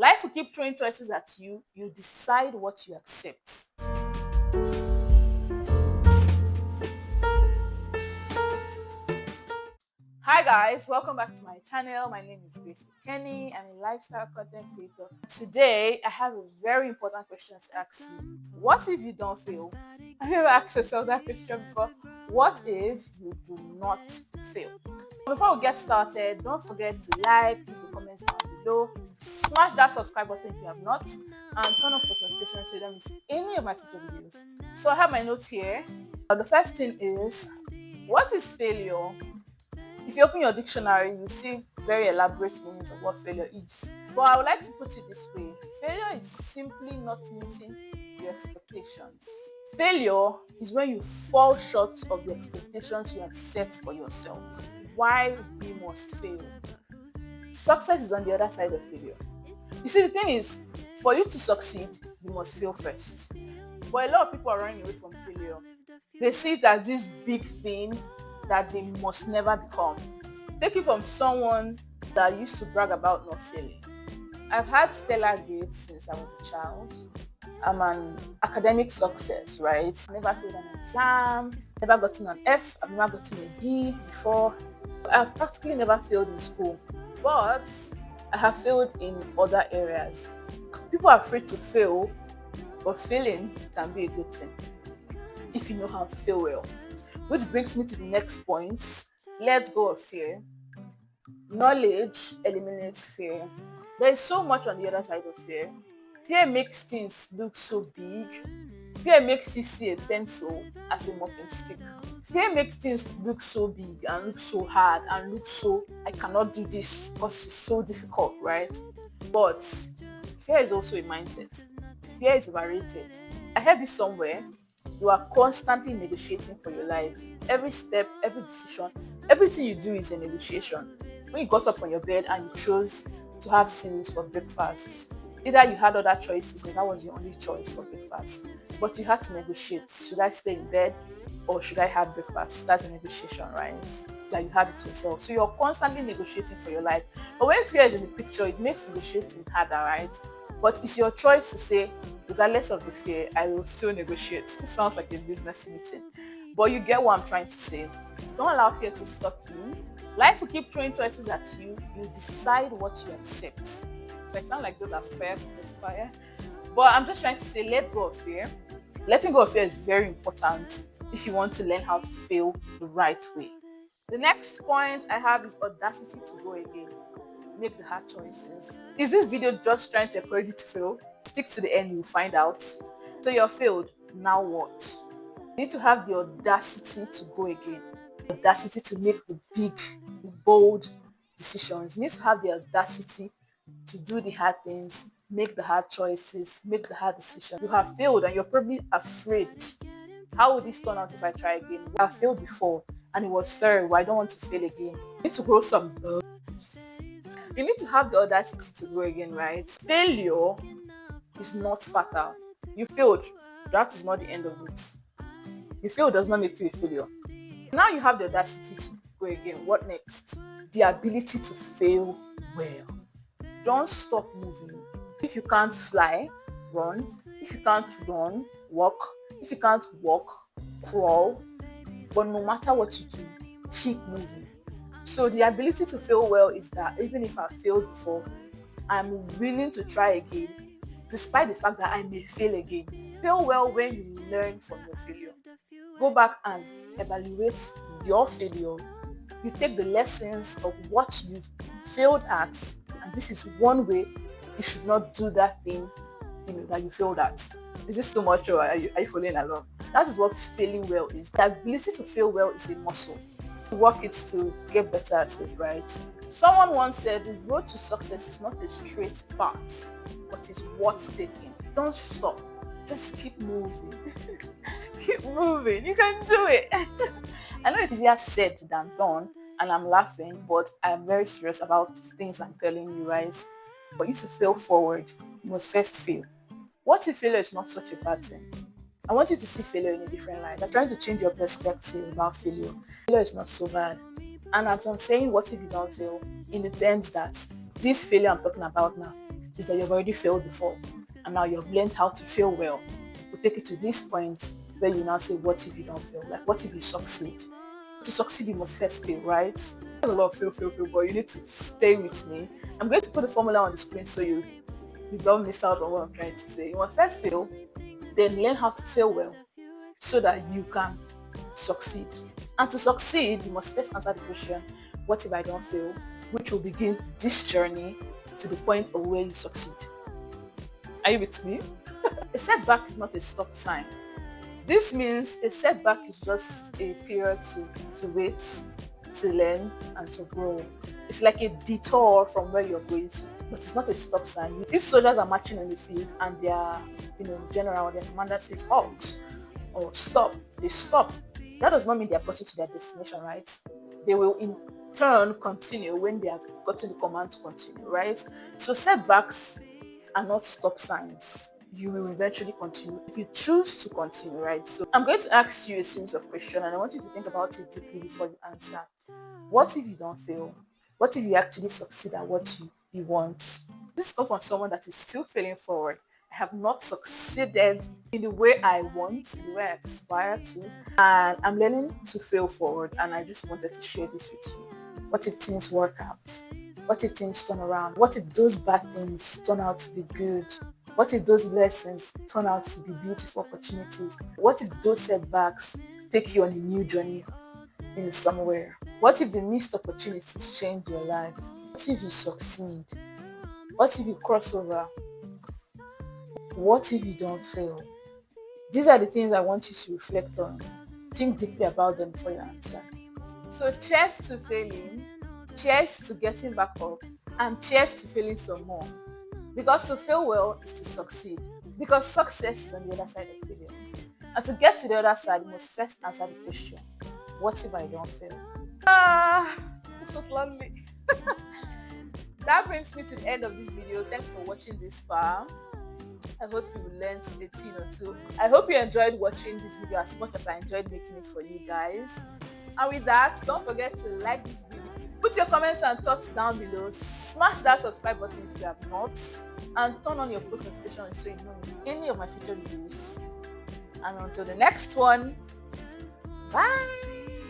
Life will keep throwing choices at you. You decide what you accept. Hi guys, welcome back to my channel. My name is Grace Kenny. I'm a lifestyle content creator. Today, I have a very important question to ask you. What if you don't fail? Have you ever asked yourself that question before? What if you do not fail? Before we get started, don't forget to like, leave the comments down below, smash that subscribe button if you have not, and turn on post notifications so you don't miss any of my future videos. So I have my notes here. The first thing is, what is failure? If you open your dictionary, you see very elaborate meanings of what failure is. But I would like to put it this way. Failure is simply not meeting your expectations. Failure is when you fall short of the expectations you have set for yourself. Why we must fail? Success is on the other side of failure. You see, the thing is, for you to succeed, you must fail first. But a lot of people are running away from failure. They see it as this big thing that they must never become. Take it from someone that used to brag about not failing. I've had stellar grades since I was a child. I'm an academic success, right? Never failed an exam, never gotten an F, I've never gotten a D before. I've practically never failed in school, but I have failed in other areas. People are afraid to fail, but failing can be a good thing if you know how to fail well. Which brings me to the next point. Let go of fear. Knowledge eliminates fear. There is so much on the other side of fear. Fear makes things look so big. Fear makes you see a pencil as a mopping stick. Fear makes things look so big and look so hard and look so, I cannot do this because it's so difficult, right? But fear is also a mindset. Fear is overrated. I heard this somewhere. You are constantly negotiating for your life. Every step, every decision, everything you do is a negotiation. When you got up from your bed and you chose to have cereals for breakfast, either you had other choices or that was your only choice for breakfast, but you had to negotiate. Should I stay in bed or should I have breakfast? That's a negotiation, right? Like you have it yourself. So you're constantly negotiating for your life. But when fear is in the picture, it makes negotiating harder, right? But it's your choice to say, regardless of the fear, I will still negotiate. This sounds like a business meeting. But you get what I'm trying to say. Don't allow fear to stop you. Life will keep throwing choices at you. You decide what you accept. So it sounds like those aspire to aspire. But I'm just trying to say, let go of fear. Letting go of fear is very important if you want to learn how to fail the right way. The next point I have is audacity to go again. Make the hard choices. Is this video just trying to encourage you to fail? Stick to the end, you'll find out. So you're failed. Now what? You need to have the audacity to go again. Audacity to make the big, bold decisions. You need to have the audacity to do the hard things, make the hard choices, make the hard decisions. You have failed and you're probably afraid. How will this turn out if I try again? I've failed before and it was terrible. I don't want to fail again. You need to grow some. You need to have the audacity to go again, right? Failure is not fatal. You failed. That is not the end of it. You failed does not make you a failure. Now you have the audacity to go again. What next? The ability to fail well. Don't stop moving. If you can't fly, run. If you can't run, walk. If you can't walk, crawl. But no matter what you do, keep moving. So the ability to fail well is that even if I failed before, I'm willing to try again, despite the fact that I may fail again. Fail well when you learn from your failure. Go back and evaluate your failure. You take the lessons of what you've failed at, and this is one way you should not do that thing that you failed at. Is this too much or are you following along? That is what failing well is. The ability to fail well is a muscle. You work it to get better at it, right? Someone once said the road to success is not a straight path, but it's worth taking. Don't stop. Just keep moving. Keep moving. You can do it. I know it's easier said than done, and I'm laughing, but I'm very serious about things I'm telling you, right? For you to fail forward, you must first fail. What if failure is not such a bad thing? I want you to see failure in a different light. I'm trying to change your perspective about failure. Failure is not so bad. And as I'm saying, what if you don't fail? In the terms that this failure I'm talking about now, is that you've already failed before, and now you've learned how to fail well. We'll take it to this point where you now say, what if you don't fail? Like, what if you succeed? To succeed, you must first fail, right? There's a lot of fail, but you need to stay with me. I'm going to put the formula on the screen so you don't miss out on what I'm trying to say. You must first fail, then learn how to fail well so that you can succeed. And to succeed, you must first answer the question, what if I don't fail? Which will begin this journey to the point of where you succeed. Are you with me? A setback is not a stop sign. This means a setback is just a period to wait, to learn, and to grow. It's like a detour from where you're going to, but it's not a stop sign. If soldiers are marching in the field and their, general or their commander says halt or stop, they stop. That does not mean they are gotten to their destination, right? They will in turn continue when they have gotten the command to continue, right? So setbacks are not stop signs. You will eventually continue if you choose to continue, right? So I'm going to ask you a series of questions and I want you to think about it deeply before you answer. What if you don't fail? What if you actually succeed at what you want? This comes from someone that is still failing forward. I have not succeeded in the way I want, in the way I aspire to, and I'm learning to fail forward, and I just wanted to share this with you. What if things work out? What if things turn around? What if those bad things turn out to be good? What if those lessons turn out to be beautiful opportunities? What if those setbacks take you on a new journey, somewhere? What if the missed opportunities change your life? What if you succeed? What if you cross over? What if you don't fail? These are the things I want you to reflect on. Think deeply about them before you answer. So cheers to failing, cheers to getting back up, and cheers to failing some more. Because to fail well is to succeed. Because success is on the other side of failure. And to get to the other side, you must first answer the question, what if I don't fail? This was lovely. That brings me to the end of this video. Thanks for watching this far. I hope you learned a thing or two. I hope you enjoyed watching this video as much as I enjoyed making it for you guys. And with that, don't forget to like this video. Put your comments and thoughts down below. Smash that subscribe button if you have not. And turn on your post notifications so you don't miss any of my future videos. And until the next one, bye!